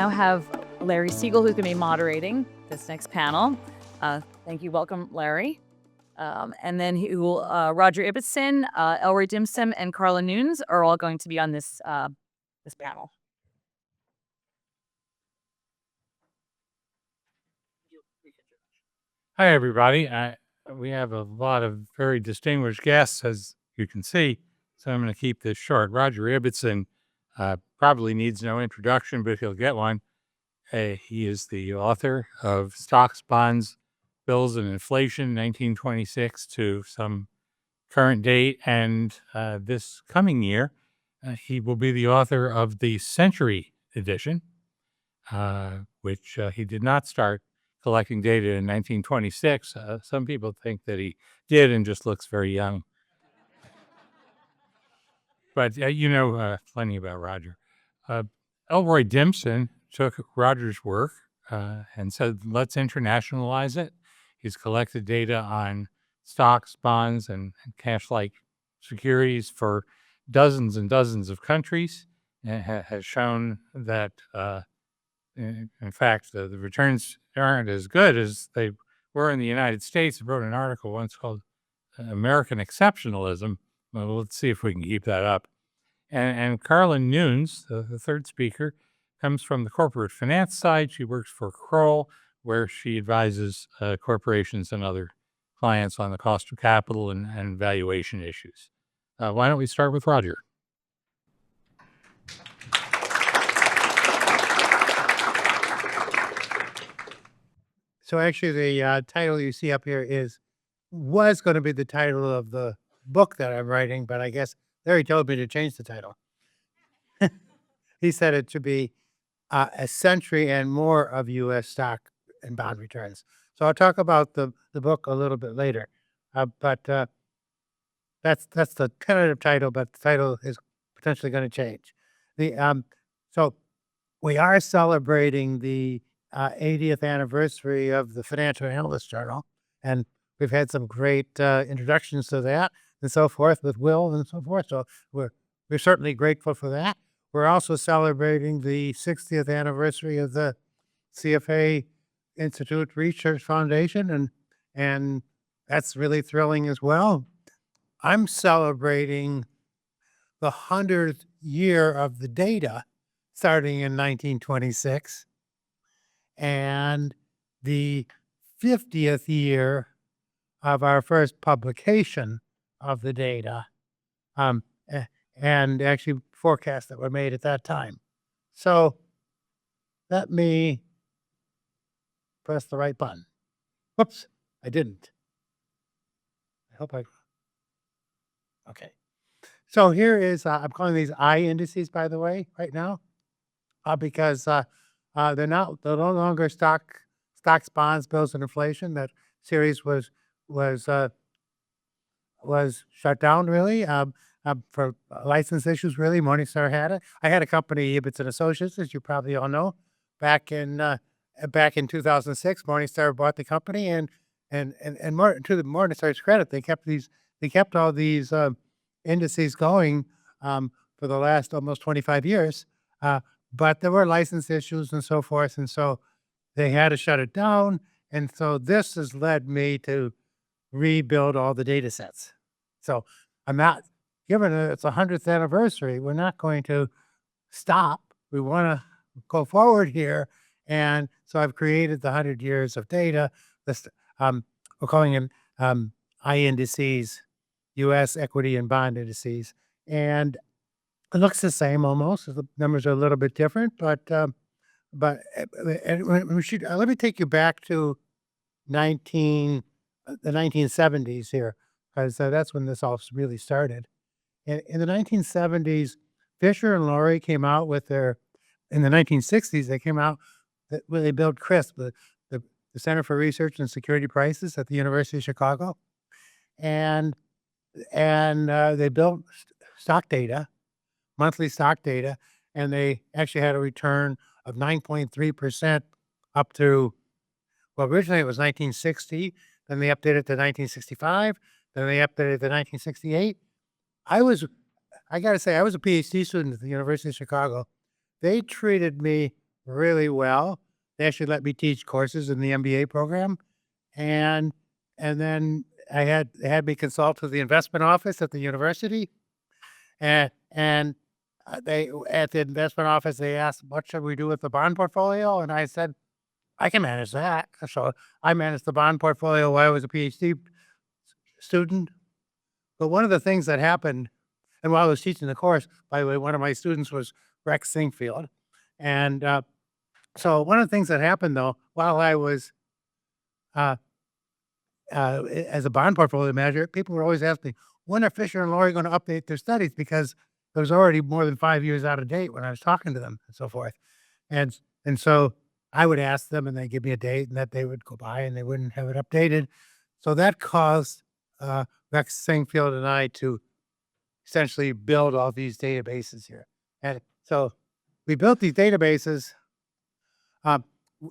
now have Larry Siegel, who's going to be moderating this next panel. Thank you. Welcome, Larry. And then Roger Ibbotson, Elroy Dimson, and Carla Nunes are all going to be on this panel. Hi, everybody. We have a lot of very distinguished guests, as you can see, so I'm going to keep this short. Roger Ibbotson probably needs no introduction, but he'll get one. He is the author of Stocks, Bonds, Bills, and Inflation, 1926 to some current date. And this coming year, he will be the author of the Century Edition, which he did not start collecting data in 1926. Some people think that he did and just looks very young. But you know plenty about Roger. Elroy Dimson took Roger's work and said, let's internationalize it. He's collected data on stocks, bonds, and cash-like securities for dozens and dozens of countries, and has shown that, in fact, the returns aren't as good as they were in the United States. I wrote an article once called American Exceptionalism. Well, let's see if we can keep that up. And Carla Nunes, the third speaker, comes from the corporate finance side. She works for Kroll, where she advises corporations and other clients on the cost of capital and valuation issues. Why don't we start with Roger? So actually the title you see up here was going to be the title of the book that I'm writing, but I guess Larry told me to change the title. He said it to be A Century and More of U.S. Stock and Bond Returns. So I'll talk about the book a little bit later. But that's the tentative title, but the title is potentially going to change. So we are celebrating the 80th anniversary of the Financial Analysts Journal, and we've had some great introductions to that and so forth with Will and so forth. So we're certainly grateful for that. We're also celebrating the 60th anniversary of the CFA Institute Research Foundation, and that's really thrilling as well. I'm celebrating the 100th year of the data starting in 1926 and the 50th year of our first publication of the data, and actually forecasts that were made at that time. So let me press the right button. Whoops, I didn't. I hope okay. So here is, I'm calling these I indices, by the way, right now, because they're no longer stocks, bonds, bills, and inflation. That series was shut down, really, for license issues, really. Morningstar had it. I had a company, Ibbotson Associates, as you probably all know, back in 2006. Morningstar bought the company, and more to the Morningstar's credit, they kept all these indices going for the last almost 25 years. But there were license issues and so forth, and so they had to shut it down. And so this has led me to rebuild all the data sets. So I'm not, given it's 100th anniversary, we're not going to stop. We want to go forward here. And so I've created the 100 years of data. We're calling them I indices, U.S. equity and bond indices. And it looks the same almost. The numbers are a little bit different, but let me take you back to the 1970s here, because that's when this all really started. In the 1970s, Fisher and Laurie came out with in the 1960s, they came out where they built CRISP, the Center for Research and Security Prices at the University of Chicago. And they built stock data, monthly stock data, and they actually had a return of 9.3% up to, well, originally it was 1960, then they updated it to 1965, then they updated it to 1968. I got to say, I was a PhD student at the University of Chicago. They treated me really well. They actually let me teach courses in the MBA program. And then they had me consult with the investment office at the university. And they at the investment office, they asked, what should we do with the bond portfolio? And I said, I can manage that. So I managed the bond portfolio while I was a PhD student. But one of the things that happened, and while I was teaching the course, by the way, one of my students was Rex Singfield. And so one of the things that happened, though, while I was uh, as a bond portfolio manager, people would always ask me, when are Fisher and Laurie going to update their studies? Because it was already more than 5 years out of date when I was talking to them and so forth. And so I would ask them, and they give me a date, and that they would go by and they wouldn't have it updated. So that caused Rex Singfield and I to essentially build all these databases here. And so we built these databases, and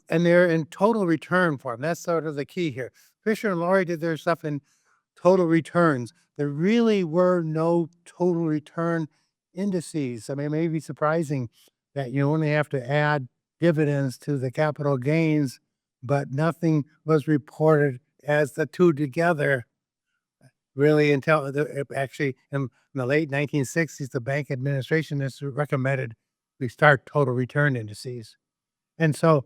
they're in total return form. That's sort of the key here. Fisher and Laurie did their stuff in total returns. There really were no total return indices. I mean, it may be surprising that you only have to add dividends to the capital gains, but nothing was reported as the two together really until actually in the late 1960s, the Bank Administration has recommended we start total return indices. And so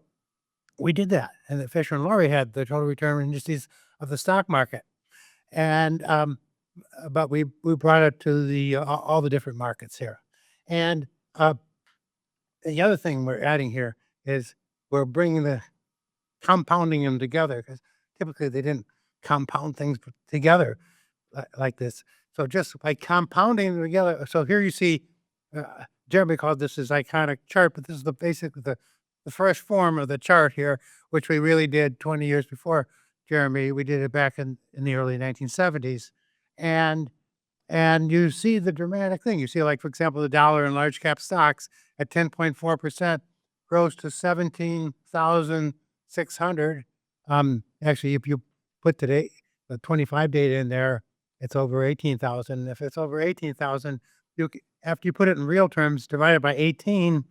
we did that. And the Fisher and Laurie had the total return indices of the stock market. And but we brought it to the all the different markets here. And the other thing we're adding here is we're bringing the compounding them together, because typically they didn't compound things together like this. So just by compounding them together. So here you see, Jeremy called this his iconic chart, but this is basically the first form of the chart here, which we really did 20 years before Jeremy. We did it back in the early 1970s. And you see the dramatic thing. You see, like, for example, the dollar in large cap stocks at 10.4% grows to 17,600. Actually, if you put today the 25 data in there, it's over 18,000. If it's over 18,000, after you put it in real terms, divided by 18,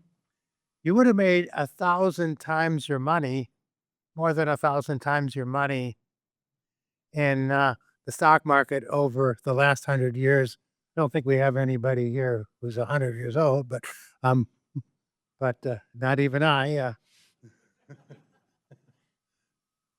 you would have made 1,000 times your money, more than 1,000 times your money in the stock market over the last 100 years. I don't think we have anybody here who's 100 years old, but not even I.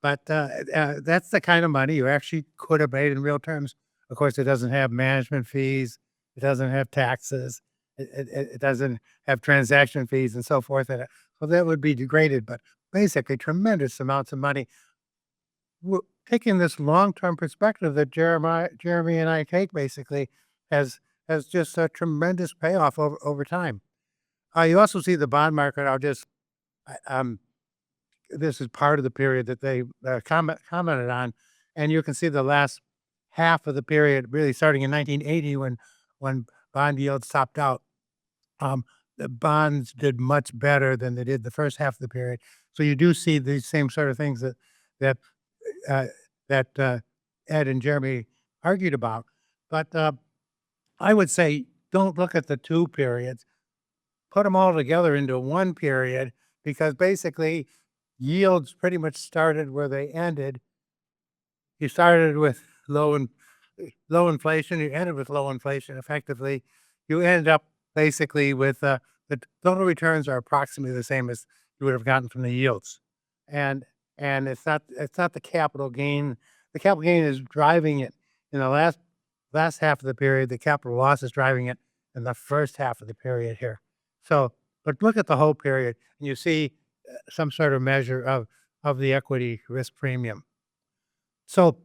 But that's the kind of money you actually could have made in real terms. Of course, it doesn't have management fees. It doesn't have taxes. It doesn't have transaction fees and so forth. And so that would be degraded, but basically tremendous amounts of money. We're taking this long-term perspective that Jeremy and I take basically has just a tremendous payoff over time. You also see the bond market. This is part of the period that they commented on, and you can see the last half of the period, really starting in 1980 when bond yields topped out. The bonds did much better than they did the first half of the period. So you do see these same sort of things that Ed and Jeremy argued about. But I would say don't look at the two periods. Put them all together into one period, because basically yields pretty much started where they ended. You started with low inflation. You ended with low inflation. Effectively, you ended up basically with the total returns are approximately the same as you would have gotten from the yields, and it's not the capital gain. The capital gain is driving it in the last half of the period. The capital loss is driving it in the first half of the period here. So, but look at the whole period, and you see some sort of measure of the equity risk premium. So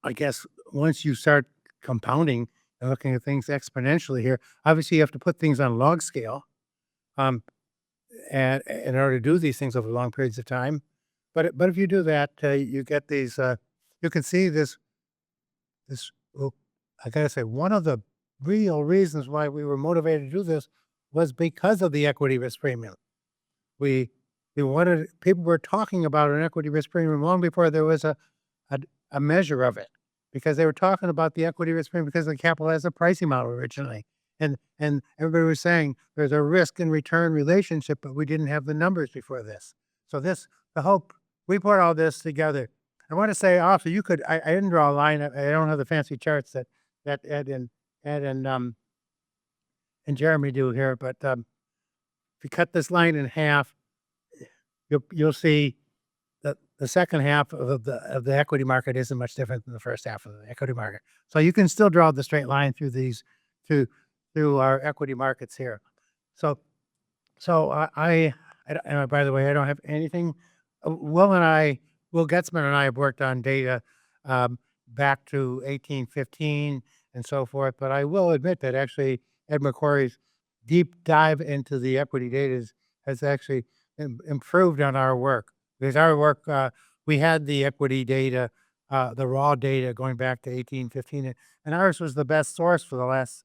I guess once you start compounding and looking at things exponentially here, obviously you have to put things on log scale, and in order to do these things over long periods of time. But if you do that, you get these. You can see this. Well, I gotta say, one of the real reasons why we were motivated to do this was because of the equity risk premium. We wanted, people were talking about an equity risk premium long before there was a measure of it, because they were talking about the equity risk premium because the capital as a pricing model originally. And everybody was saying there's a risk and return relationship, but we didn't have the numbers before this. So we put all this together. I want to say also, I didn't draw a line. I don't have the fancy charts that Ed and Jeremy do here, but if you cut this line in half, you'll see that the second half of the equity market isn't much different than the first half of the equity market. So you can still draw the straight line through through our equity markets here. So and by the way, I don't have anything. Will Getzman and I have worked on data back to 1815 and so forth. But I will admit that actually Ed McQuarrie's deep dive into the equity data has actually improved on our work. Because our work, we had the equity data, the raw data going back to 1815, and ours was the best source for the last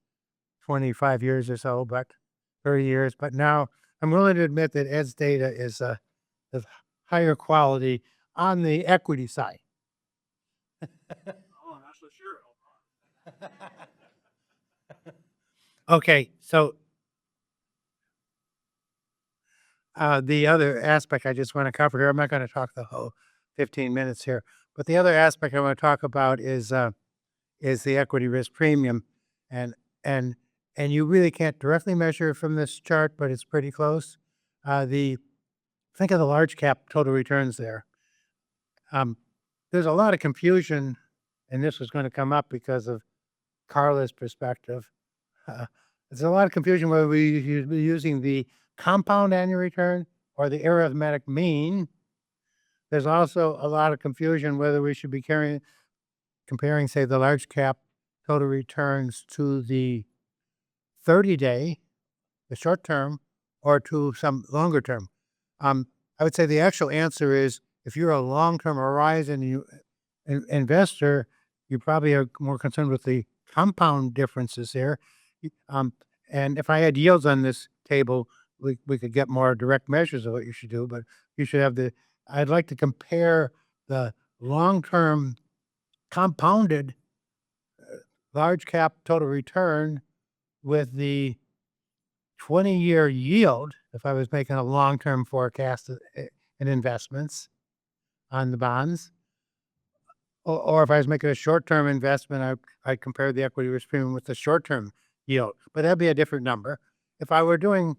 25 years or so, but 30 years. But now I'm willing to admit that Ed's data is of higher quality on the equity side. Oh, I'm not so sure. Okay, so the other aspect I just want to cover here, I'm not going to talk the whole 15 minutes here, but the other aspect I want to talk about is the equity risk premium, and and you really can't directly measure it from this chart, but it's pretty close. Think of the large cap total returns there. There's a lot of confusion, and this was going to come up because of Carla's perspective. There's a lot of confusion whether we should be using the compound annual return or the arithmetic mean. There's also a lot of confusion whether we should be comparing, say, the large cap total returns to the 30-day, the short term, or to some longer term. I would say the actual answer is if you're a long-term horizon investor, you probably are more concerned with the compound differences here. And if I had yields on this table, we could get more direct measures of what you should do, but you should have I'd like to compare the long-term compounded large cap total return with the 20-year yield, if I was making a long-term forecast in investments on the bonds, or if I was making a short-term investment, I'd compare the equity risk premium with the short-term yield, but that'd be a different number. If I were doing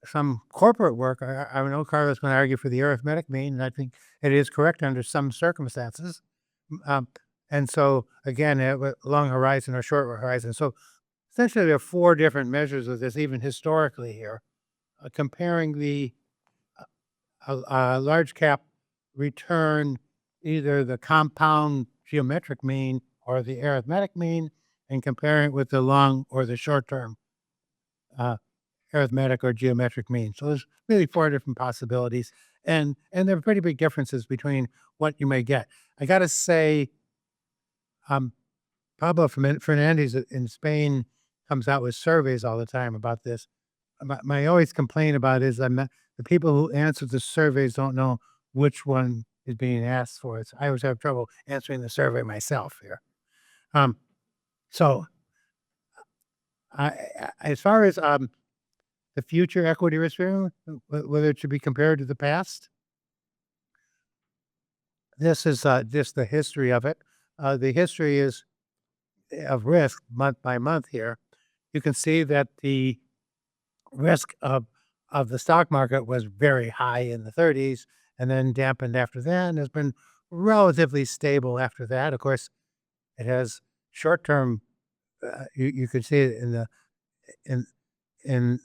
some corporate work, I know Carla's going to argue for the arithmetic mean, and I think it is correct under some circumstances. And so again, long horizon or short horizon. So essentially, there are four different measures of this, even historically here, comparing the large cap return, either the compound geometric mean or the arithmetic mean, and comparing it with the long or the short term arithmetic or geometric mean. So there's really four different possibilities, and there are pretty big differences between what you may get. I got to say, Pablo Fernandez in Spain comes out with surveys all the time about this. My always complaint about is the people who answer the surveys don't know which one is being asked for. I always have trouble answering the survey myself here. So as far as the future equity risk premium, whether it should be compared to the past, this is just the history of it. The history is of risk month by month here. You can see that the risk of the stock market was very high in the 30s and then dampened after that, and has been relatively stable after that. Of course, it has short-term. You can see it in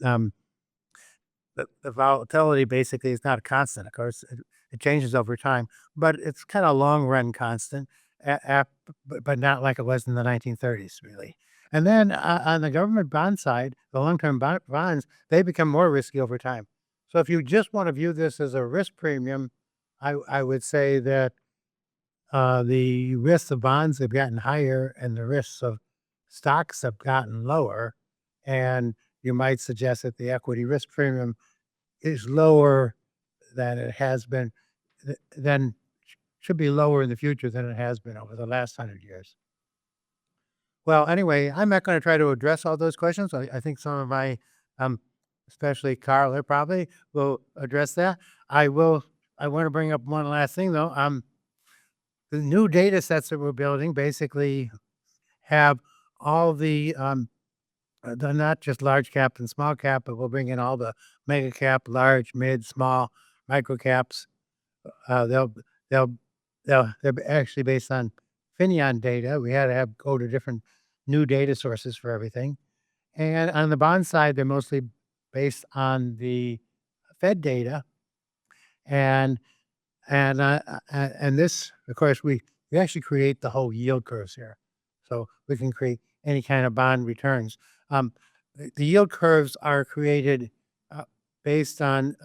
the volatility. Basically, is not a constant. Of course, it changes over time, but it's kind of long-run constant, but not like it was in the 1930s, really. And then on the government bond side, the long-term bonds, they become more risky over time. So if you just want to view this as a risk premium, I would say that the risks of bonds have gotten higher and the risks of stocks have gotten lower. And you might suggest that the equity risk premium is lower than it has been, should be lower in the future than it has been over the last 100 years. Well, anyway, I'm not going to try to address all those questions. I think some of my, especially Carl here probably will address that. I will. I want to bring up one last thing though. The new data sets that we're building basically have all the not just large cap and small cap, but we'll bring in all the mega cap, large, mid, small, micro caps. Uh, they'll they'll they're actually based on Finion data. We had to go to different new data sources for everything. And on the bond side, they're mostly based on the Fed data. And and this, of course, we actually create the whole yield curves here, so we can create any kind of bond returns. Um, the yield curves are created based on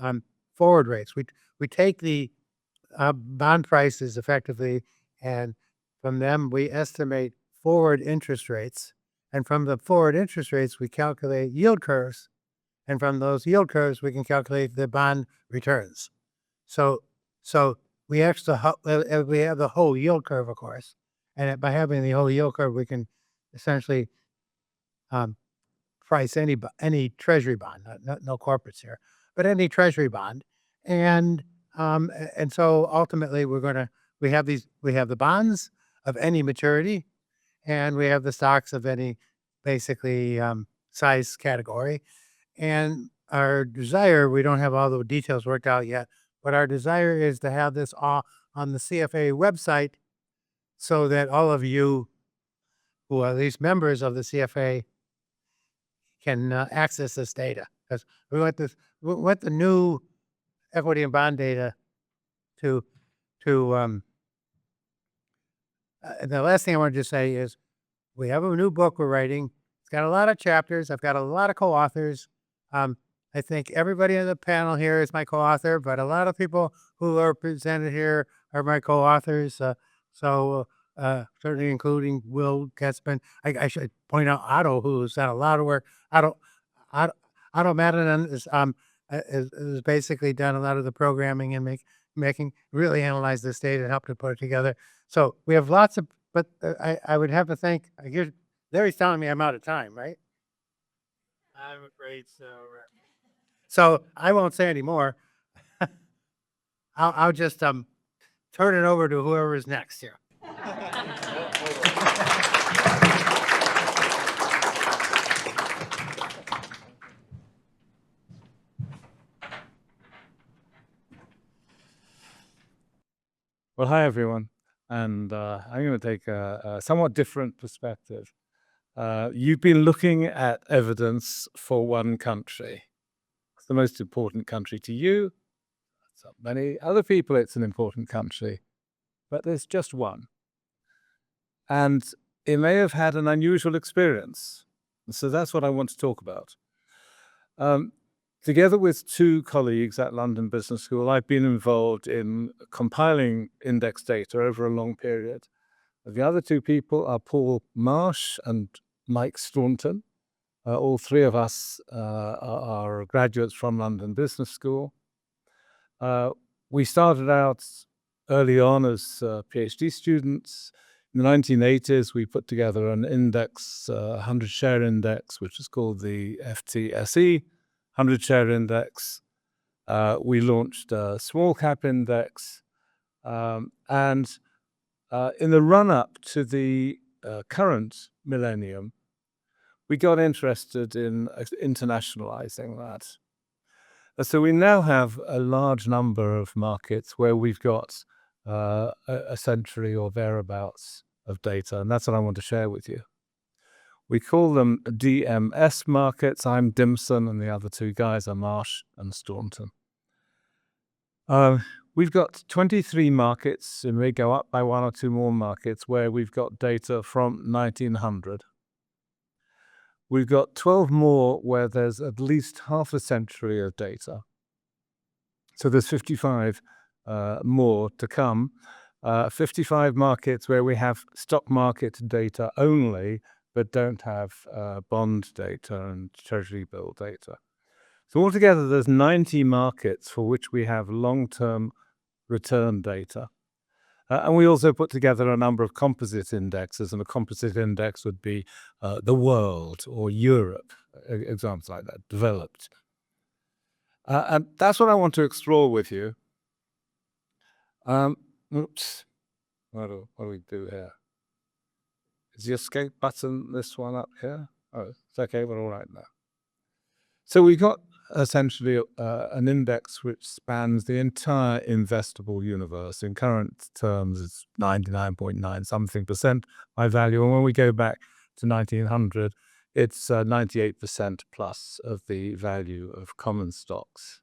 forward rates. We take the bond prices effectively, and from them we estimate forward interest rates. And from the forward interest rates, we calculate yield curves. And from those yield curves, we can calculate the bond returns. So, so we actually we have the whole yield curve, of course, and by having the whole yield curve, we can essentially um, price any treasury bond, no corporates here, but any treasury bond, and and so ultimately we have the bonds of any maturity, and we have the stocks of any basically size category, and our desire, we don't have all the details worked out yet, but our desire is to have this all on the CFA website so that all of you who are at least members of the CFA can access this data. Because we want the new equity and bond data to, and the last thing I want to just say is we have a new book we're writing. It's got a lot of chapters. I've got a lot of co-authors. I think everybody on the panel here is my co-author, but a lot of people who are presented here are my co-authors. Certainly including Will Getzman. I should point out Otto, who's done a lot of work. Otto, Otto Madanen is basically done a lot of the programming and making really analyze this data and help to put it together. So we have lots of, but I would have to thank, Larry's telling me I'm out of time, right? I'm afraid so. So I won't say any more. I'll just turn it over to whoever is next here. Well, hi everyone, and I'm going to take a somewhat different perspective. You've been looking at evidence for one country. It's the most important country to you. To many other people, it's an important country, but there's just one. And it may have had an unusual experience. So that's what I want to talk about. Together with two colleagues at London Business School, I've been involved in compiling index data over a long period. The other two people are Paul Marsh and Mike Staunton. All three of us are graduates from London Business School. We started out early on as PhD students. In the 1980s, we put together an index, 100-share index, which is called the FTSE 100-share index. We launched a small cap index. And in the run-up to the current millennium, we got interested in internationalizing that. So we now have a large number of markets where we've got a century or thereabouts of data, and that's what I want to share with you. We call them DMS markets. I'm Dimson, and the other two guys are Marsh and Staunton. We've got 23 markets, and we go up by one or two more markets where we've got data from 1900. We've got 12 more where there's at least half a century of data. So there's 55 more to come. 55 markets where we have stock market data only, but don't have bond data and treasury bill data. So altogether, there's 90 markets for which we have long-term return data. And we also put together a number of composite indexes, and a composite index would be the world or Europe, examples like that, developed. And that's what I want to explore with you. Oops, what do we do here? Is the escape button this one up here? Oh, it's okay, we're all right now. So we got essentially an index which spans the entire investable universe. In current terms, it's 99.9 something percent by value. And when we go back to 1900, it's 98% plus of the value of common stocks.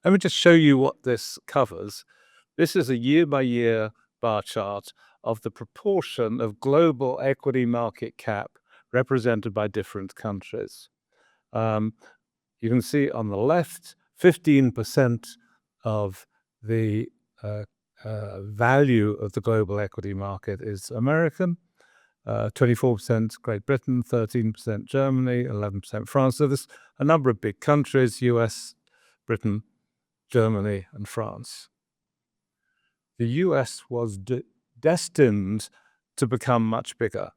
Let me just show you what this covers. This is a year-by-year bar chart of the proportion of global equity market cap represented by different countries. You can see on the left, 15% of the value of the global equity market is American, 24% Great Britain, 13% Germany, 11% France. So there's a number of big countries, US, Britain, Germany, and France. The US was destined to become much bigger.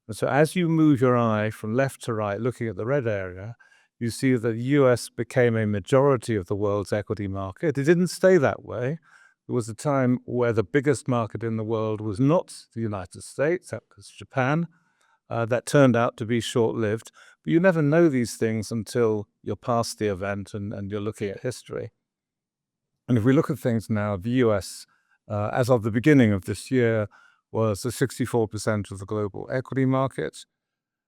And so as you move your eye from left to right, looking at the red area, you see that the US became a majority of the world's equity market. It didn't stay that way. There was a time where the biggest market in the world was not the United States, that was Japan. That turned out to be short-lived. But you never know these things until you're past the event and you're looking at history. And if we look at things now, the US, as of the beginning of this year, was 64% of the global equity market.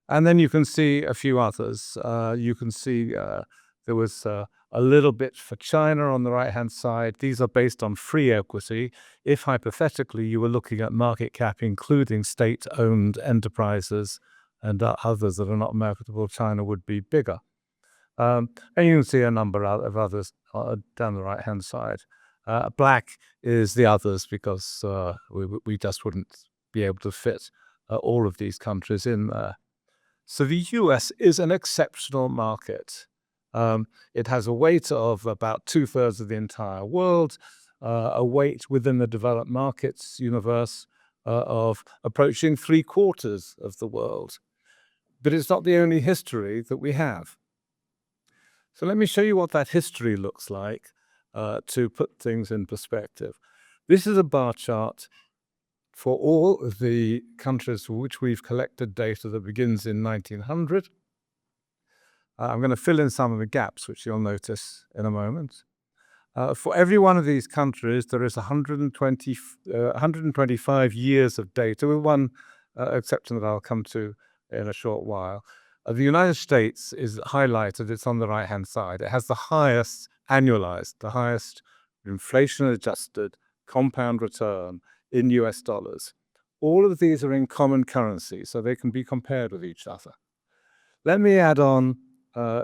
And then you can see a few others. You can see there was a little bit for China on the right-hand side. These are based on free equity. If hypothetically you were looking at market cap, including state-owned enterprises and others that are not marketable, China would be bigger. And you can see a number of others down the right-hand side. Black is the others because we just wouldn't be able to fit all of these countries in there. So the US is an exceptional market. It has a weight of about 2/3 of the entire world, a weight within the developed markets universe of approaching 3/4 of the world. But it's not the only history that we have. So let me show you what that history looks like to put things in perspective. This is a bar chart for all of the countries for which we've collected data that begins in 1900. I'm going to fill in some of the gaps, which you'll notice in a moment. For every one of these countries, there is 125 years of data, with one exception that I'll come to in a short while. The United States is highlighted. It's on the right-hand side. It has the highest annualized, the highest inflation-adjusted compound return in US dollars. All of these are in common currency, so they can be compared with each other. Let me add on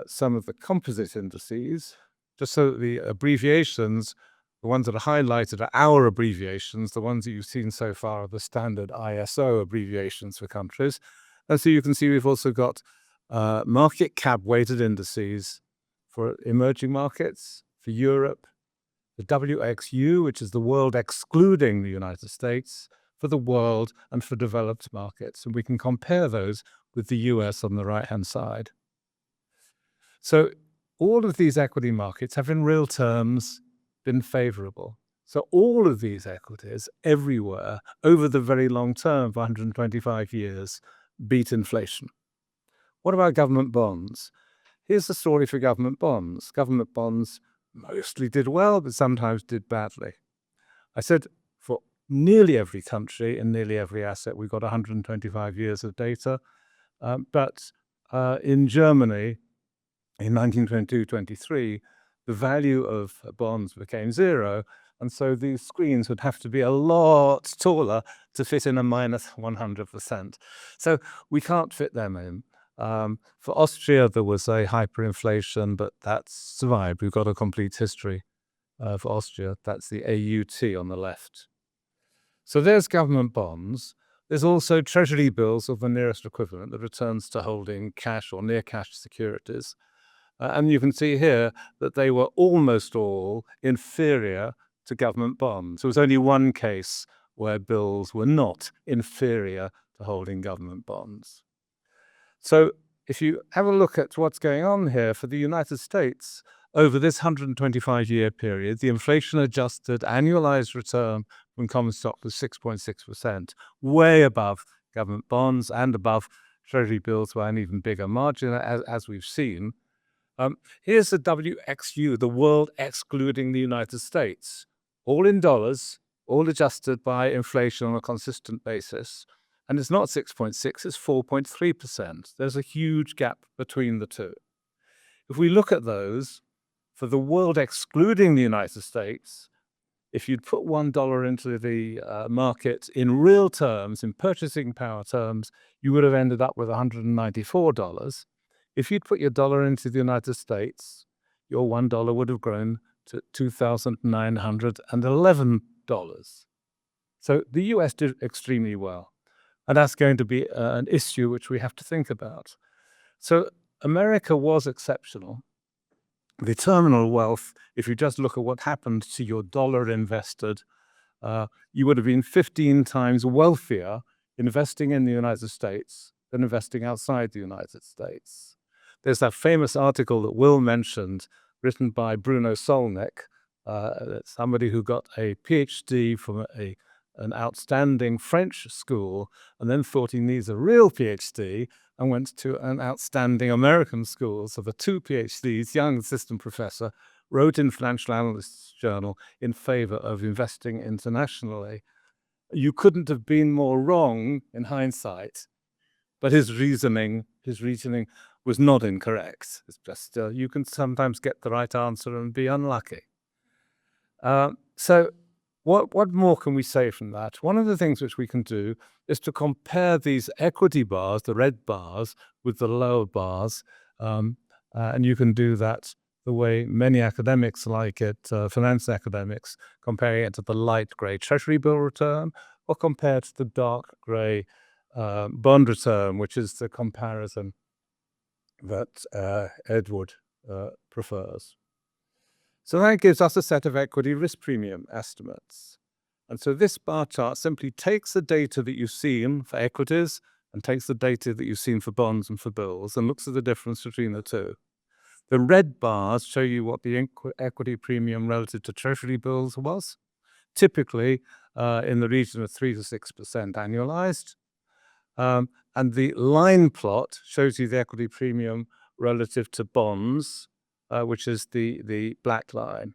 some of the composite indices, just so that the abbreviations, the ones that are highlighted are our abbreviations. The ones that you've seen so far are the standard ISO abbreviations for countries. And so you can see we've also got market cap weighted indices for emerging markets, for Europe, the WXU, which is the world excluding the United States, for the world, and for developed markets. And we can compare those with the US on the right-hand side. So all of these equity markets have in real terms been favorable. So all of these equities everywhere over the very long term, for 125 years, beat inflation. What about government bonds? Here's the story for government bonds. Government bonds mostly did well, but sometimes did badly. I said for nearly every country and nearly every asset, we've got 125 years of data. But in Germany, in 1922-23, the value of bonds became zero. And so these screens would have to be a lot taller to fit in a minus 100%. So we can't fit them in. For Austria, there was a hyperinflation, but that's survived. We've got a complete history for Austria. That's the AUT on the left. So there's government bonds. There's also treasury bills of the nearest equivalent that returns to holding cash or near cash securities. And you can see here that they were almost all inferior to government bonds. There was only one case where bills were not inferior to holding government bonds. So if you have a look at what's going on here for the United States, over this 125-year period, the inflation-adjusted annualized return from common stock was 6.6%, way above government bonds and above Treasury bills by an even bigger margin, as we've seen. Here's the WXU, the world excluding the United States, all in dollars, all adjusted by inflation on a consistent basis. And it's not 6.6, it's 4.3%. There's a huge gap between the two. If we look at those, for the world excluding the United States, if you'd put $1 into the market in real terms, in purchasing power terms, you would have ended up with $194. If you'd put your dollar into the United States, your $1 would have grown to $2,911. So the US did extremely well. And that's going to be an issue which we have to think about. So America was exceptional. The terminal wealth, if you just look at what happened to your dollar invested, you would have been 15 times wealthier investing in the United States than investing outside the United States. There's that famous article that Will mentioned, written by Bruno Solnick, somebody who got a PhD from an outstanding French school and then thought he needs a real PhD and went to an outstanding American school. So the two PhDs, young assistant professor, wrote in Financial Analysts Journal in favor of investing internationally. You couldn't have been more wrong in hindsight, but his reasoning was not incorrect. It's just you can sometimes get the right answer and be unlucky. So what more can we say from that? One of the things which we can do is to compare these equity bars, the red bars, with the lower bars. And you can do that the way many academics like it, finance academics, comparing it to the light gray Treasury bill return or compared to the dark gray bond return, which is the comparison that Edward prefers. So that gives us a set of equity risk premium estimates. And so this bar chart simply takes the data that you've seen for equities and takes the data that you've seen for bonds and for bills and looks at the difference between the two. The red bars show you what the equity premium relative to Treasury bills was, typically in the region of 3 to 6% annualized. And the line plot shows you the equity premium relative to bonds, which is the black line.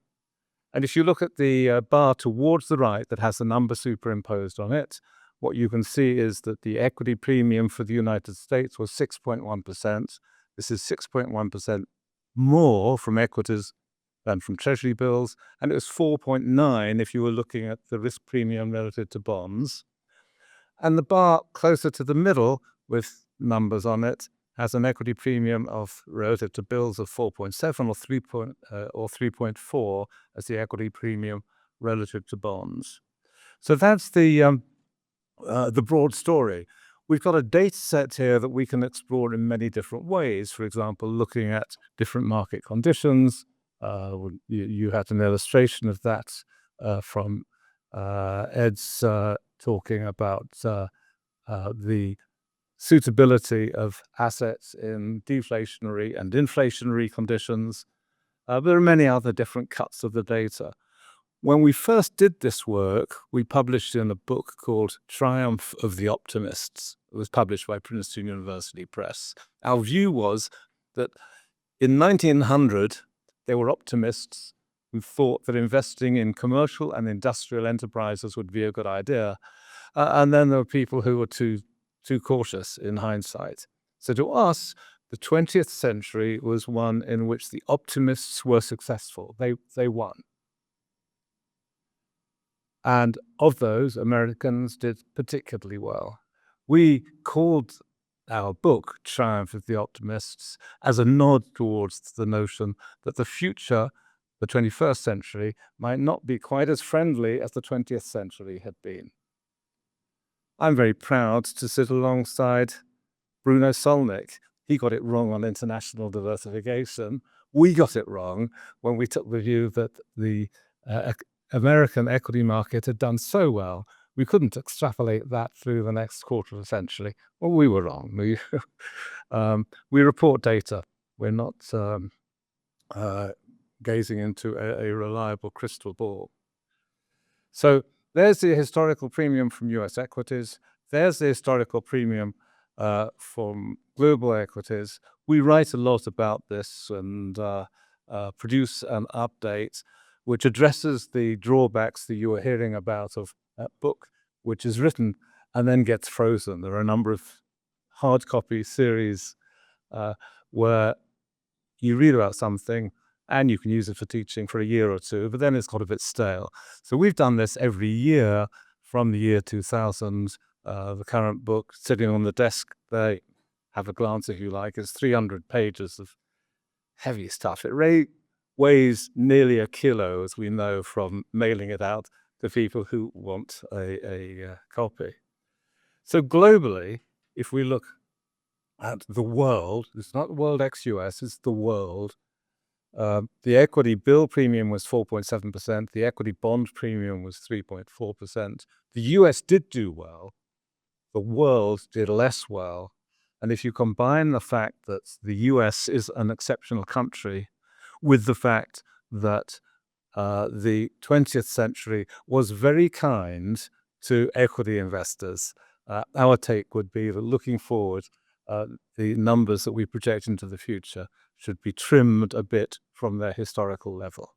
And if you look at the bar towards the right that has the number superimposed on it, what you can see is that the equity premium for the United States was 6.1%. This is 6.1% more from equities than from Treasury bills, and it was 4.9 if you were looking at the risk premium relative to bonds. And the bar closer to the middle with numbers on it has an equity premium of relative to bills of 4.7 or 3.4 as the equity premium relative to bonds. So that's the broad story. We've got a data set here that we can explore in many different ways. For example, looking at different market conditions. You had an illustration of that from Ed's talking about the suitability of assets in deflationary and inflationary conditions. There are many other different cuts of the data. When we first did this work, we published in a book called Triumph of the Optimists. It was published by Princeton University Press. Our view was that in 1900, there were optimists who thought that investing in commercial and industrial enterprises would be a good idea. And then there were people who were too cautious in hindsight. So to us, the 20th century was one in which the optimists were successful. They won. And of those, Americans did particularly well. We called our book Triumph of the Optimists as a nod towards the notion that the future, the 21st century, might not be quite as friendly as the 20th century had been. I'm very proud to sit alongside Bruno Solnick. He got it wrong on international diversification. We got it wrong when we took the view that the American equity market had done so well, we couldn't extrapolate that through the next quarter of a century. Well, we were wrong. We report data. We're not gazing into a reliable crystal ball. So there's the historical premium from US equities. There's the historical premium from global equities. We write a lot about this and produce an update which addresses the drawbacks that you were hearing about of that book, which is written and then gets frozen. There are a number of hard copy series where you read about something and you can use it for teaching for a year or two, but then it's got a bit stale. So we've done this every year from the year 2000. The current book sitting on the desk there, have a glance if you like, is 300 pages of heavy stuff. It weighs nearly a kilo, as we know from mailing it out to people who want a copy. So globally, if we look at the world, it's not world ex-US, it's the world. The equity bill premium was 4.7%. The equity bond premium was 3.4%. The US did do well. The world did less well. And if you combine the fact that the US is an exceptional country with the fact that the 20th century was very kind to equity investors, our take would be that looking forward, the numbers that we project into the future should be trimmed a bit from their historical level.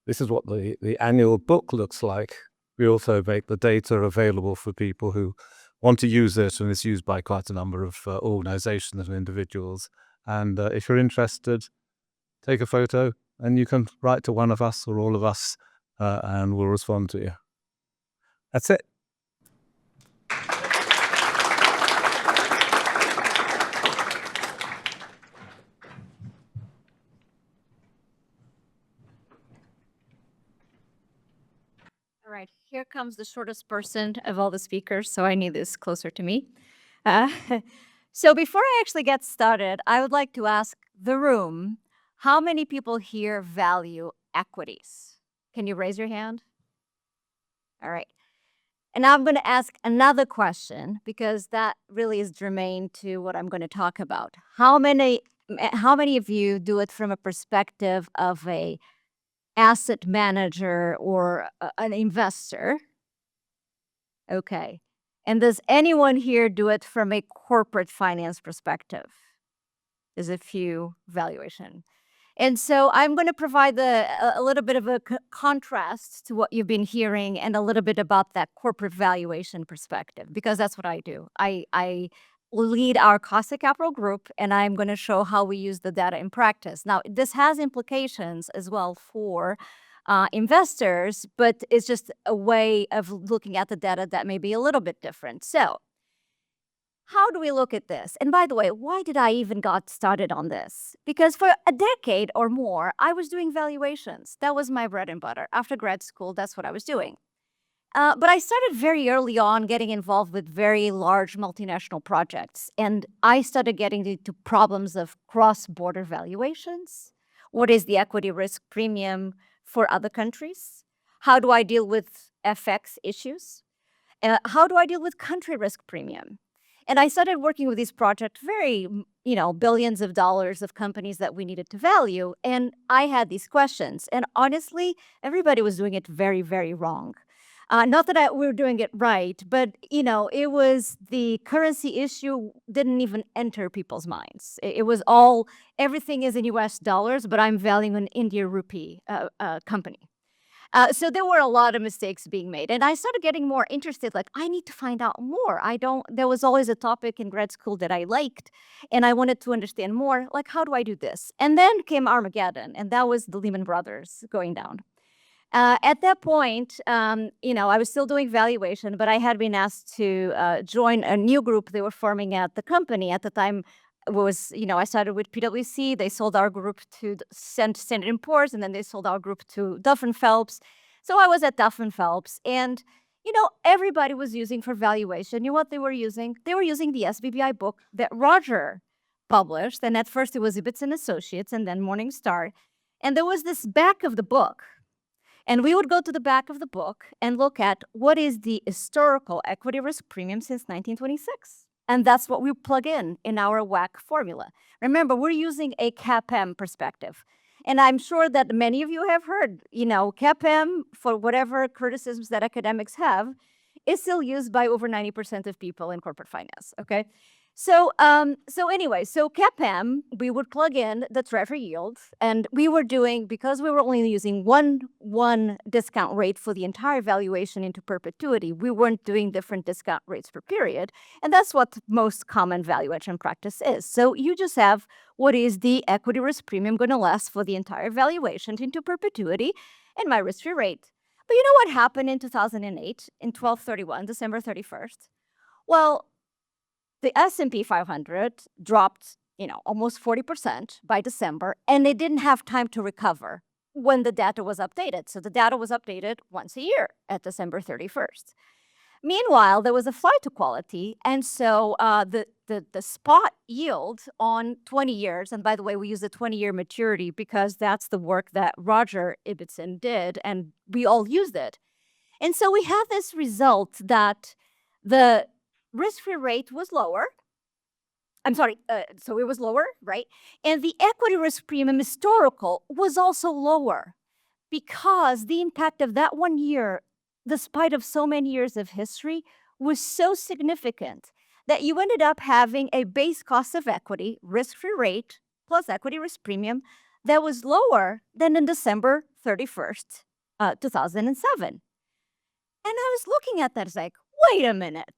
This is what the annual book looks like. We also make the data available for people who want to use it, and it's used by quite a number of organizations and individuals. And if you're interested, take a photo and you can write to one of us or all of us and we'll respond to you. That's it. All right, here comes the shortest person of all the speakers, so I need this closer to me. So before I actually get started, I would like to ask the room, how many people here value equities? Can you raise your hand? All right. And now I'm going to ask another question because that really is germane to what I'm going to talk about. How many of you do it from a perspective of a asset manager or an investor? Okay. And does anyone here do it from a corporate finance perspective? There's a few valuation. And so I'm going to provide a little bit of a contrast to what you've been hearing and a little bit about that corporate valuation perspective, because that's what I do. I lead our cost of capital group, and I'm going to show how we use the data in practice. Now, this has implications as well for investors, but it's just a way of looking at the data that may be a little bit different. So how do we look at this? And by the way, why did I even got started on this? Because for a decade or more, I was doing valuations. That was my bread and butter. After grad school, that's what I was doing. But I started very early on getting involved with very large multinational projects. And I started getting into problems of cross-border valuations. What is the equity risk premium for other countries? How do I deal with FX issues? How do I deal with country risk premium? And I started working with these projects, very, billions of dollars of companies that we needed to value. And I had these questions. And honestly, everybody was doing it very, very wrong. Not that we were doing it right, but, it was the currency issue didn't even enter people's minds. It was all, everything is in US dollars, but I'm valuing an Indian rupee company. So there were a lot of mistakes being made. And I started getting more interested, like, I need to find out more. There was always a topic in grad school that I liked, and I wanted to understand more, like, how do I do this? And then came Armageddon, and that was the Lehman Brothers going down. At that point, I was still doing valuation, but I had been asked to join a new group they were forming at the company. At the time, was, I started with PwC. They sold our group to Standard & Poor's, and then they sold our group to Duff & Phelps. So I was at Duff & Phelps, and, everybody was using for valuation. You know what they were using? They were using the SBBI book that Roger published, and at first it was Ibbotson Associates, and then Morningstar. And there was this back of the book. And we would go to the back of the book and look at what is the historical equity risk premium since 1926. And that's what we plug in our WACC formula. Remember, we're using a CAPM perspective. And I'm sure that many of you have heard, CAPM, for whatever criticisms that academics have, is still used by over 90% of people in corporate finance, okay? So anyway, CAPM, we would plug in the treasury yield, and we were doing, because we were only using one discount rate for the entire valuation into perpetuity, we weren't doing different discount rates per period, and that's what most common valuation practice is. So you just have what is the equity risk premium going to last for the entire valuation into perpetuity and my risk-free rate. But you know what happened in 2008, in 12/31, December 31st? Well, the S&P 500 dropped, almost 40% by December, and they didn't have time to recover when the data was updated. So the data was updated once a year at December 31st. Meanwhile, there was a flight to quality, and so the spot yield on 20 years, and by the way, we use the 20-year maturity because that's the work that Roger Ibbotson did, and we all used it. And so we have this result that the risk-free rate was lower. So it was lower, right? And the equity risk premium historical was also lower because the impact of that 1 year, despite of so many years of history, was so significant that you ended up having a base cost of equity, risk-free rate, plus equity risk premium that was lower than in December 31st, 2007. And I was looking at that, it's like, wait a minute.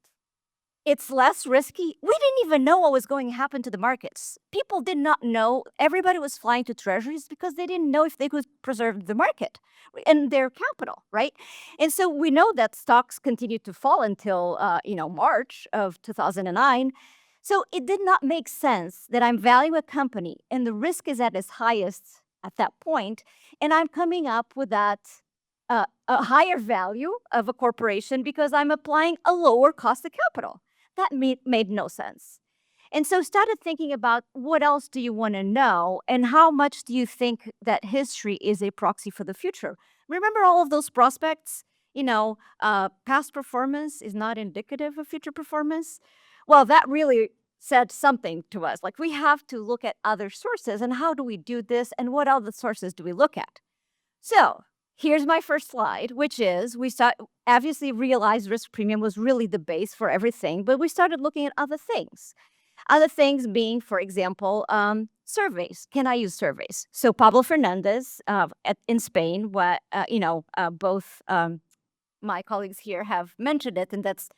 It's less risky. We didn't even know what was going to happen to the markets. People did not know. Everybody was flying to treasuries because they didn't know if they could preserve the market and their capital, right? And so we know that stocks continued to fall until, March of 2009. So it did not make sense that I'm valuing a company and the risk is at its highest at that point, and I'm coming up with that a higher value of a corporation because I'm applying a lower cost of capital. That made no sense. And so started thinking about what else do you want to know and how much do you think that history is a proxy for the future? Remember all of those prospects? Past performance is not indicative of future performance. Well, that really said something to us. Like we have to look at other sources and how do we do this and what other sources do we look at? So here's my first slide, which is we obviously realized risk premium was really the base for everything, but we started looking at other things. Other things being, for example, surveys. Can I use surveys? So Pablo Fernandez in Spain, both my colleagues here have mentioned it, and it's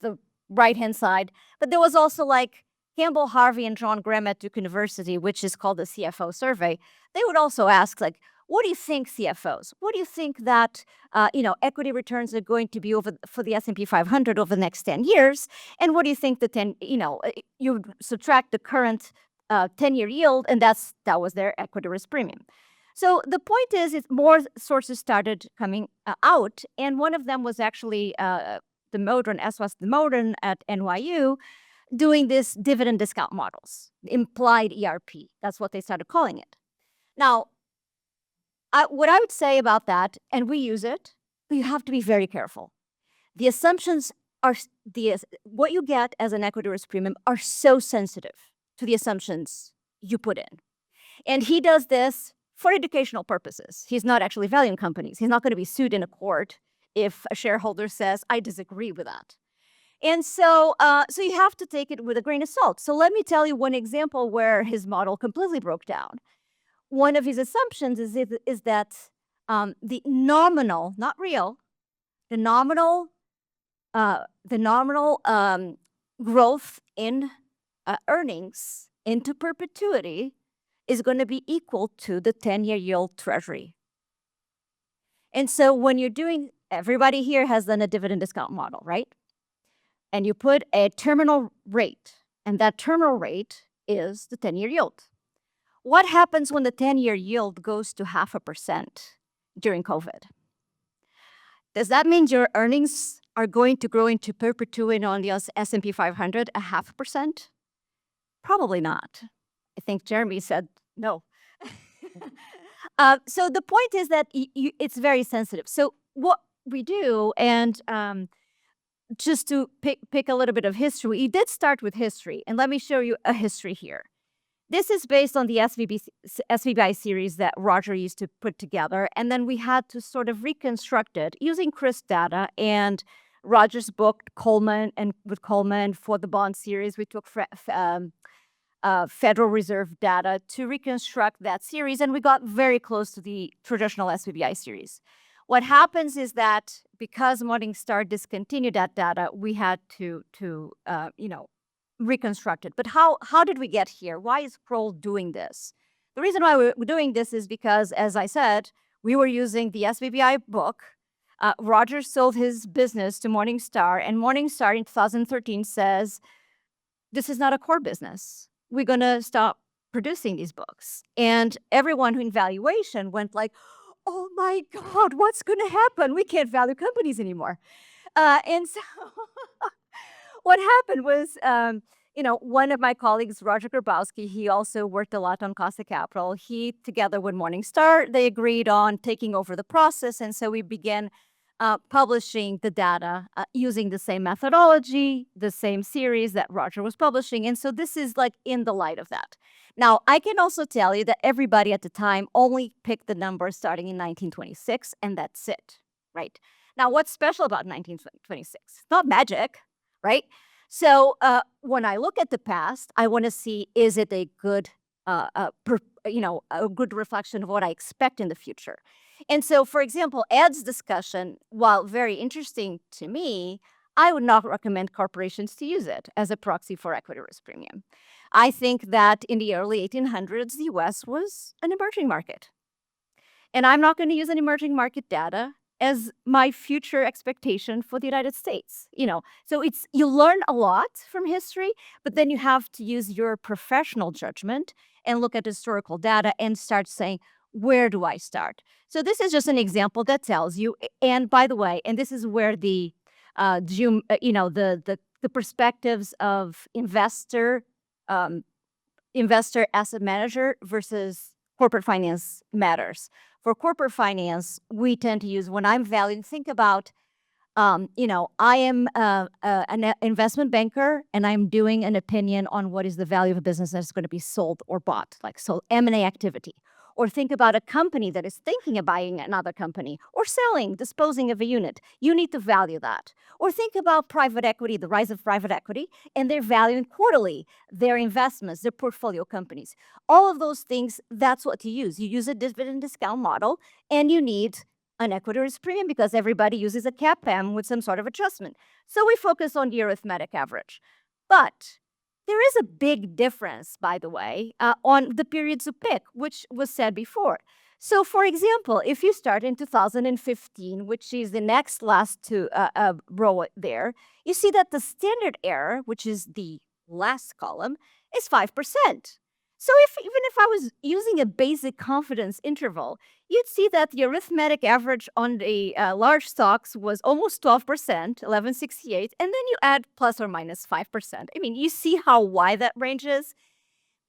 the right-hand side. But there was also like Campbell Harvey and John Graham at Duke University, which is called the CFO survey. They would also ask like, what do you think, CFOs? What do you think that equity returns are going to be for the S&P 500 over the next 10 years? And what do you think you would subtract the current 10-year yield, and that was their equity risk premium. So the point is more sources started coming out, and one of them was actually the Modern at NYU, doing this dividend discount models, implied ERP. That's what they started calling it. Now, what I would say about that, and we use it, but you have to be very careful. The assumptions are, what you get as an equity risk premium are so sensitive to the assumptions you put in. And he does this for educational purposes. He's not actually valuing companies. He's not going to be sued in a court if a shareholder says, I disagree with that. And so you have to take it with a grain of salt. So let me tell you one example where his model completely broke down. One of his assumptions is that the nominal, not real, the nominal growth in earnings into perpetuity is going to be equal to the 10-year yield treasury. And so when you're doing, everybody here has done a dividend discount model, right? And you put a terminal rate, and that terminal rate is the 10-year yield. What happens when the 10-year yield goes to 0.5% during COVID? Does that mean your earnings are going to grow into perpetuity on the S&P 500 0.5%? Probably not. I think Jeremy said no. So the point is that it's very sensitive. So what we do, and just to pick a little bit of history, we did start with history, and let me show you a history here. This is based on the SVBI series that Roger used to put together, and then we had to sort of reconstruct it using CRISP data and Roger's book Coleman, and with Coleman for the bond series, we took Federal Reserve data to reconstruct that series, and we got very close to the traditional SVBI series. What happens is that because Morningstar discontinued that data, we had to reconstruct it. But how did we get here? Why is Kroll doing this? The reason why we're doing this is because, as I said, we were using the SVBI book. Roger sold his business to Morningstar, and Morningstar in 2013 says, this is not a core business. We're going to stop producing these books. And everyone who in valuation went like, oh my God, what's going to happen? We can't value companies anymore. And so what happened was, one of my colleagues, Roger Grabowski, he also worked a lot on cost of capital. He, together with Morningstar, they agreed on taking over the process. And so we began publishing the data using the same methodology, the same series that Roger was publishing. And so this is like in the light of that. Now, I can also tell you that everybody at the time only picked the number starting in 1926, and that's it, right? Now, what's special about 1926? It's not magic, right? So when I look at the past, I want to see, is it a good, a good reflection of what I expect in the future? And so, for example, Ed's discussion, while very interesting to me, I would not recommend corporations to use it as a proxy for equity risk premium. I think that in the early 1800s, the US was an emerging market. And I'm not going to use an emerging market data as my future expectation for the United States. So you learn a lot from history, but then you have to use your professional judgment and look at historical data and start saying, where do I start? So this is just an example that tells you. And by the way, and this is where the perspectives of investor asset manager versus corporate finance matters. For corporate finance, we tend to use, when I'm valuing, think about, I am an investment banker and I'm doing an opinion on what is the value of a business that's going to be sold or bought, like so M&A activity. Or think about a company that is thinking of buying another company or selling, disposing of a unit. You need to value that. Or think about private equity, the rise of private equity, and they're valuing quarterly their investments, their portfolio companies. All of those things, that's what you use. You use a dividend discount model, and you need an equity risk premium because everybody uses a CAPM with some sort of adjustment. So we focus on the arithmetic average. But there is a big difference, by the way, on the periods to pick, which was said before. So, for example, if you start in 2015, which is the next last row there, you see that the standard error, which is the last column, is 5%. So even if I was using a basic confidence interval, you'd see that the arithmetic average on the large stocks was almost 12%, 1168, and then you add plus or minus 5%. I mean, you see how wide that range is?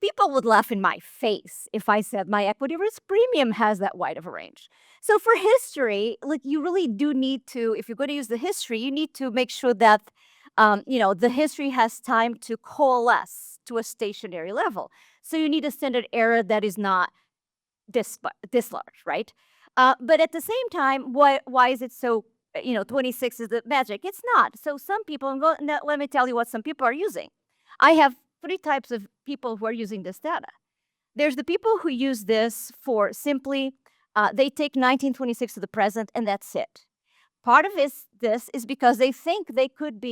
People would laugh in my face if I said my equity risk premium has that wide of a range. So for history, like you really do need to, if you're going to use the history, you need to make sure that the history has time to coalesce to a stationary level. So you need a standard error that is not this large, right? But at the same time, why is it so, 26 is the magic? It's not. So some people, let me tell you what some people are using. I have 3 types of people who are using this data. There's the people who use this for simply, they take 1926 to the present and that's it. Part of this is because they think they could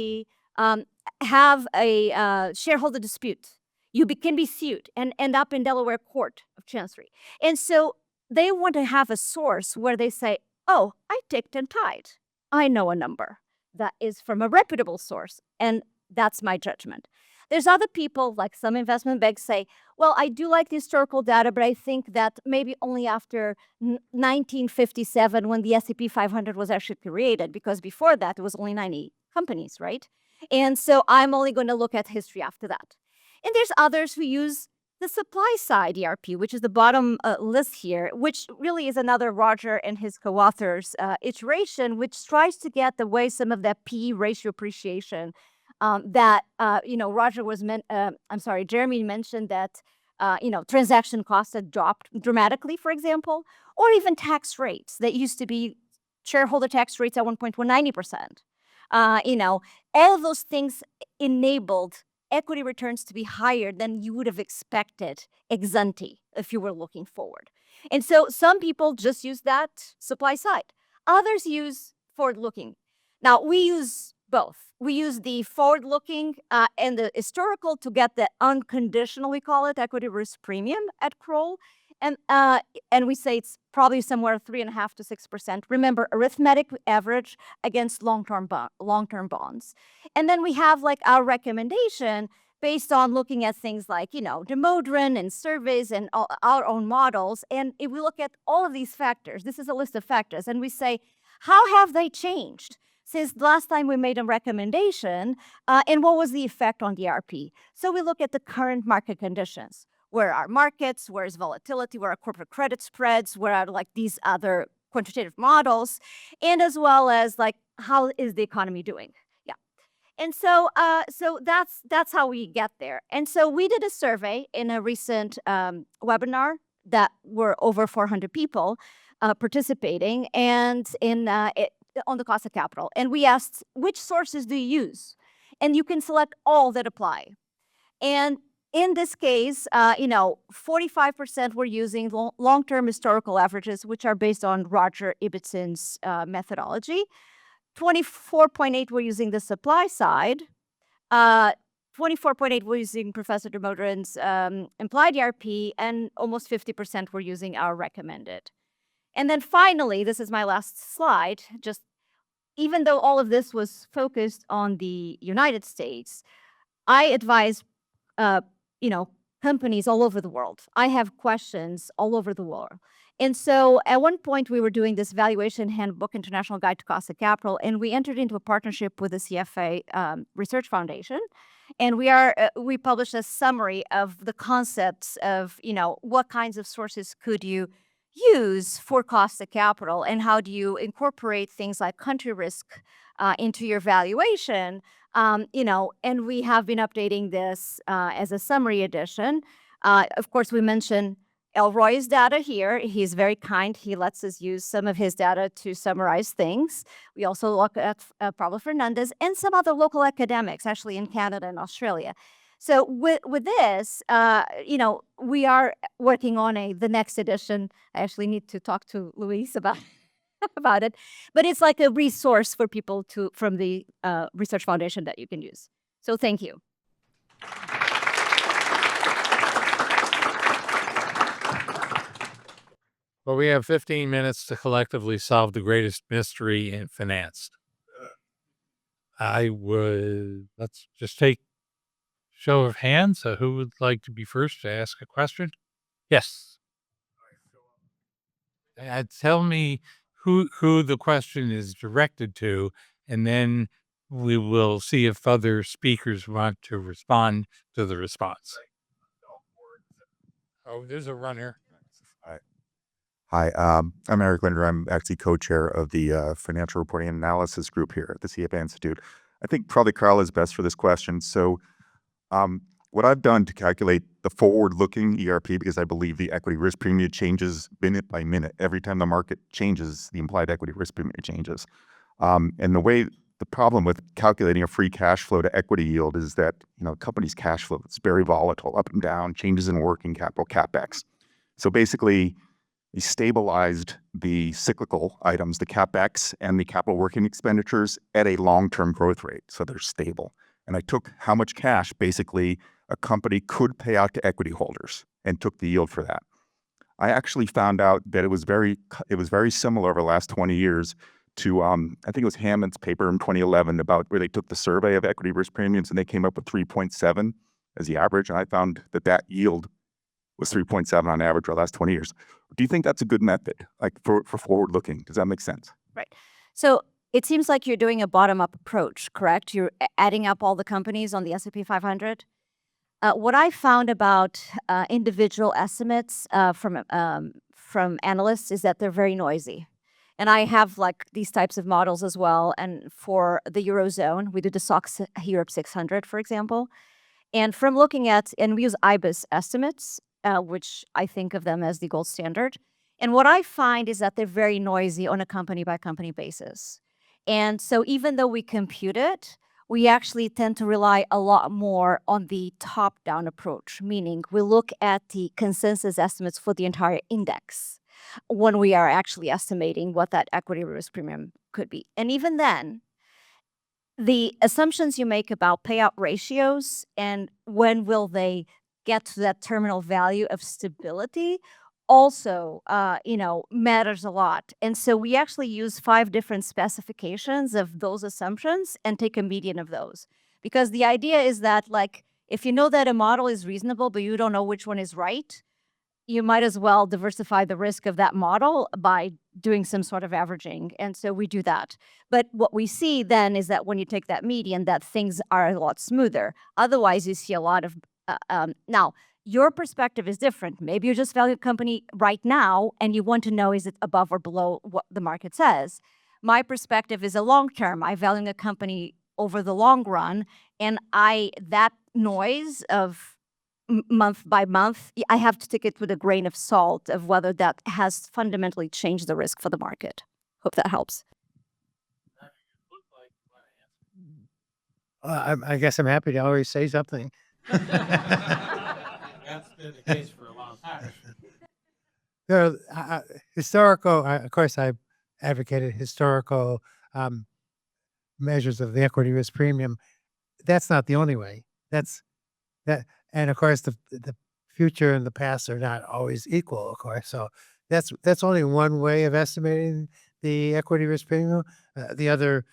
have a shareholder dispute. You can be sued and end up in Delaware Court of Chancery. And so they want to have a source where they say, oh, I ticked and tied. I know a number that is from a reputable source, and that's my judgment. There's other people, like some investment banks say, well, I do like the historical data, but I think that maybe only after 1957 when the S&P 500 was actually created, because before that, it was only 90 companies, right? And so I'm only going to look at history after that. And there's others who use the supply side ERP, which is the bottom list here, which really is another Roger and his co-authors iteration, which tries to get away some of that PE ratio appreciation that Roger was Jeremy mentioned that transaction costs had dropped dramatically, for example, or even tax rates that used to be shareholder tax rates at one point were 90%. All of those things enabled equity returns to be higher than you would have expected ex ante if you were looking forward. And so some people just use that supply side. Others use forward looking. Now, we use both. We use the forward looking and the historical to get the unconditional, we call it, equity risk premium at Kroll. And we say it's probably somewhere 3.5% to 6%. Remember, arithmetic average against long-term bonds. And then we have like our recommendation based on looking at things like, Demodrine and surveys and our own models. And if we look at all of these factors, this is a list of factors, and we say, how have they changed since the last time we made a recommendation, and what was the effect on the RP? So we look at the current market conditions. Where are markets? Where is volatility? Where are corporate credit spreads? Where are like these other quantitative models? And as well as like, how is the economy doing? Yeah. And so that's how we get there. And so we did a survey in a recent webinar that were over 400 people participating and on the cost of capital. And we asked, which sources do you use? And you can select all that apply. And in this case, 45% were using long-term historical averages, which are based on Roger Ibbetson's methodology. 24.8 were using the supply side. 24.8 were using Professor Demodrine's implied ERP, and almost 50% were using our recommended. And then finally, this is my last slide, just even though all of this was focused on the United States, I advise companies all over the world. I have questions all over the world. And so at one point we were doing this Valuation Handbook, International Guide to Cost of Capital, and we entered into a partnership with the CFA Research Foundation. And we published a summary of the concepts of, what kinds of sources could you use for cost of capital, and how do you incorporate things like country risk into your valuation. And we have been updating this as a summary edition. Of course, we mentioned Elroy's data here. He's very kind. He lets us use some of his data to summarize things. We also look at Pablo Fernandez and some other local academics, actually in Canada and Australia. So with this, we are working on the next edition. I actually need to talk to Luis about it, but it's like a resource for people from the Research Foundation that you can use. So thank you. Well, we have 15 minutes to collectively solve the greatest mystery in finance. Let's just take show of hands. Who would like to be first to ask a question? Yes. Tell me who the question is directed to, and then we will see if other speakers want to respond to the response. Oh, there's a runner. Hi, I'm Eric Linder. I'm actually co-chair of the Financial Reporting and Analysis group here at the CFA Institute. I think probably Carl is best for this question. So what I've done to calculate the forward-looking ERP, because I believe the equity risk premium changes minute by minute. Every time the market changes, the implied equity risk premium changes. And the problem with calculating a free cash flow to equity yield is that, company's cash flow is very volatile, up and down, changes in working capital, CapEx. So basically, we stabilized the cyclical items, the CapEx and the capital working expenditures at a long-term growth rate. So they're stable. And I took how much cash basically a company could pay out to equity holders and took the yield for that. I actually found out that it was very similar over the last 20 years to, I think it was Hammond's paper in 2011 about where they took the survey of equity risk premiums and they came up with 3.7 as the average. And I found that yield was 3.7 on average for the last 20 years. Do you think that's a good method, like for forward looking? Does that make sense? Right. So it seems like you're doing a bottom-up approach, correct? You're adding up all the companies on the S&P 500. What I found about individual estimates from analysts is that they're very noisy. And I have like these types of models as well. And for the Eurozone, we do the SOX Europe 600, for example. And from looking at, and we use IBIS estimates, which I think of them as the gold standard. And what I find is that they're very noisy on a company by company basis. And so even though we compute it, we actually tend to rely a lot more on the top down approach, meaning we look at the consensus estimates for the entire index when we are actually estimating what that equity risk premium could be. And even then, the assumptions you make about payout ratios and when will they get to that terminal value of stability also matters a lot. And so we actually use 5 different specifications of those assumptions and take a median of those, because the idea is that, like, if you know that a model is reasonable but you don't know which one is right, you might as well diversify the risk of that model by doing some sort of averaging. And so we do that. But what we see then is that when you take that median, that things are a lot smoother. Otherwise, you see a lot of now, your perspective is different. Maybe you just value a company right now and you want to know, is it above or below what the market says? My perspective is a long term. I value a company over the long run, and that noise of month by month, I have to take it with a grain of salt of whether that has fundamentally changed the risk for the market. Hope that helps. I guess I'm happy to always say something. That's been the case for a long time. Historical, of course, I've advocated historical measures of the equity risk premium. That's not the only way. And of course, the future and the past are not always equal, of course. So that's only one way of estimating the equity risk premium. The other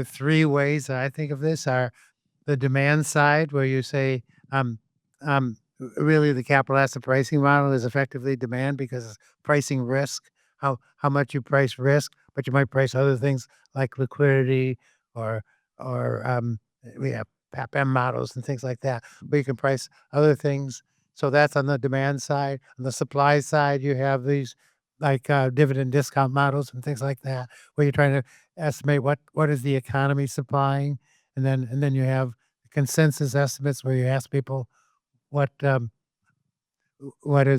3 ways that I think of this are the demand side, where you say, really the capital asset pricing model is effectively demand, because it's pricing risk, how much you price risk, but you might price other things like liquidity or we have PAPM models and things like that, where you can price other things. So that's on the demand side. On the supply side, you have these like dividend discount models and things like that, where you're trying to estimate what is the economy supplying, and then you have consensus estimates, where you ask people what is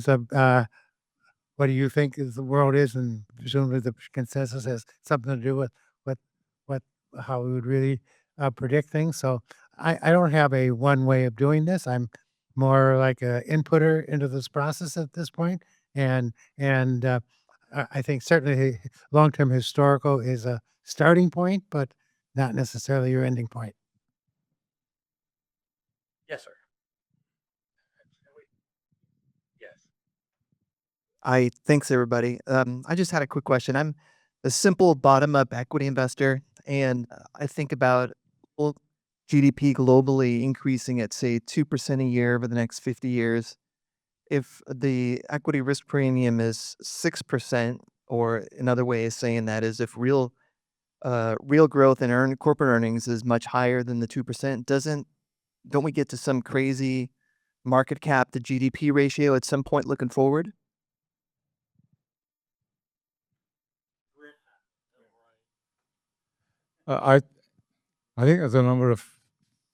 what do you think is the world is, and presumably the consensus has something to do with what how we would really predict things. So I don't have a one way of doing this. I'm more like a inputter into this process at this point, and I think certainly long term historical is a starting point, but not necessarily your ending point. Yes, sir. Yes. Thanks everybody. I just had a quick question. I'm a simple bottom-up equity investor, and I think about, well, GDP globally increasing at, say, 2% a year over the next 50 years. If the equity risk premium is 6%, or another way of saying that is if real growth in corporate earnings is much higher than the 2%, don't we get to some crazy market cap to GDP ratio at some point looking forward? I think there's a number of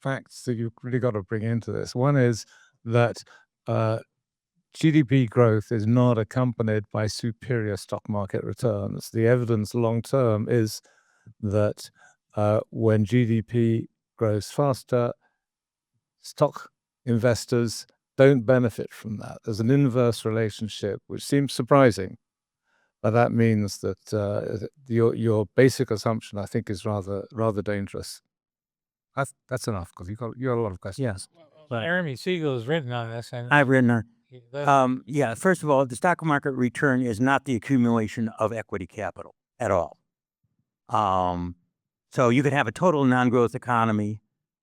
facts that you've really got to bring into this. One is that GDP growth is not accompanied by superior stock market returns. The evidence long term is that when GDP grows faster, stock investors don't benefit from that. There's an inverse relationship, which seems surprising, but that means that your basic assumption, I think, is rather dangerous. That's enough, because you got a lot of questions. Yes. But Jeremy Siegel has written on this, and I've written her. the- Yeah, first of all, the stock market return is not the accumulation of equity capital at all. So you could have a total non-growth economy,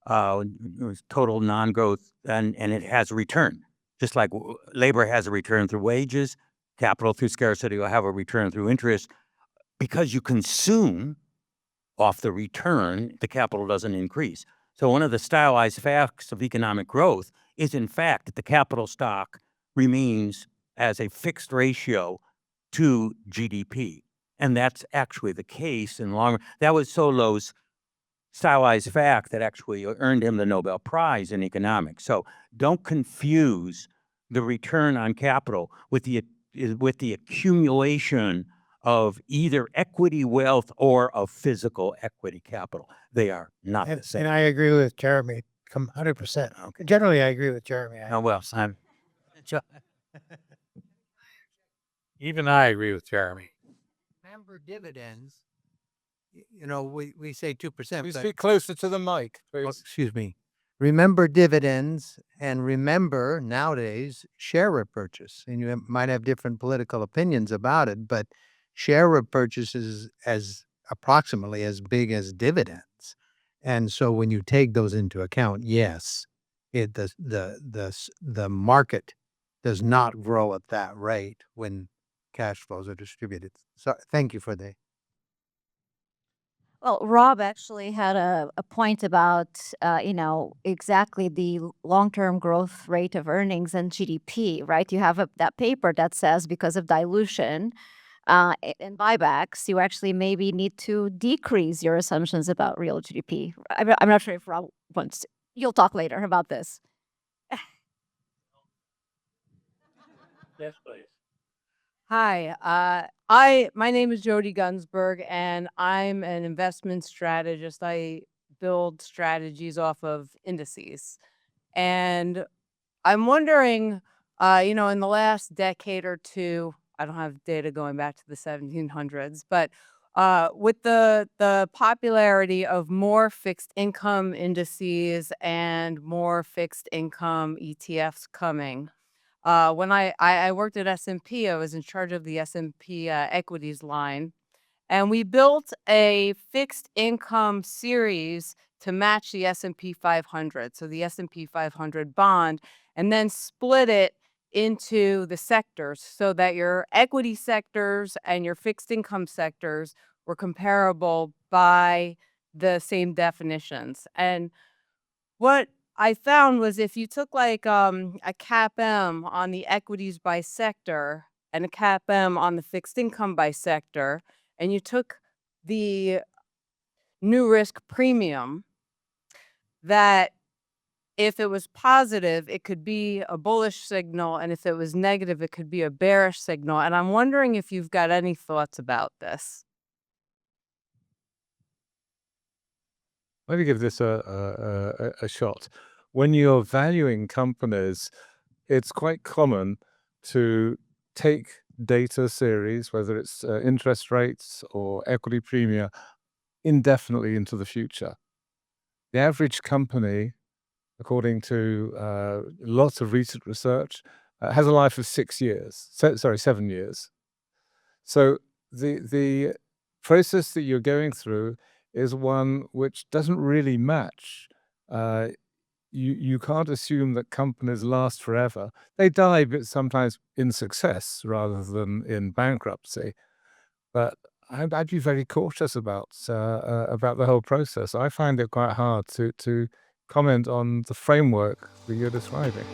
total non-growth, and it has a return. Just like labor has a return through wages, capital through scarcity will have a return through interest. Because you consume off the return, the capital doesn't increase. So one of the stylized facts of economic growth is in fact that the capital stock remains as a fixed ratio to GDP. And that's actually the case in the long run. That was Solow's stylized fact that actually earned him the Nobel Prize in economics. So don't confuse the return on capital with the accumulation of either equity wealth or of physical equity capital. They are not the same. And I agree with Jeremy, 100%. Okay. Generally, I agree with Jeremy. Oh, well, Simon. Even I agree with Jeremy. Remember dividends, we say 2%. Please but- speak closer to the mic, oh, please. excuse me. Remember dividends and remember nowadays share repurchase. And you might have different political opinions about it, but share repurchase is as approximately as big as dividends. And so when you take those into account, yes, the market does not grow at that rate when cash flows are distributed. So thank you for the Well, Rob actually had a point about, exactly the long-term growth rate of earnings and GDP, right? You have that paper that says because of dilution and buybacks, you actually maybe need to decrease your assumptions about real GDP. I'm not sure if Rob wants to. You'll talk later about this. Yes, please. Hi, my name is Jody Gunsberg, and I'm an investment strategist. I build strategies off of indices, and I'm wondering, in the last decade or two, I don't have data going back to the 1700s, but with the popularity of more fixed income indices and more fixed income ETFs coming. When I worked at S&P, I was in charge of the S&P equities line, and we built a fixed income series to match the S&P 500, so the S&P 500 bond, and then split it into the sectors so that your equity sectors and your fixed income sectors were comparable by the same definitions. And what I found was if you took like a CAPM on the equities by sector and a CAPM on the fixed income by sector, and you took the new risk premium, that if it was positive, it could be a bullish signal, and if it was negative, it could be a bearish signal. And I'm wondering if you've got any thoughts about this. Let me give this a shot. When you're valuing companies, it's quite common to take data series, whether it's interest rates or equity premia, indefinitely into the future. The average company, according to lots of recent research, has a life of 7 years. So the process that you're going through is one which doesn't really match. You can't assume that companies last forever. They die, but sometimes in success rather than in bankruptcy. But I'd be very cautious about the whole process. I find it quite hard to comment on the framework that you're describing.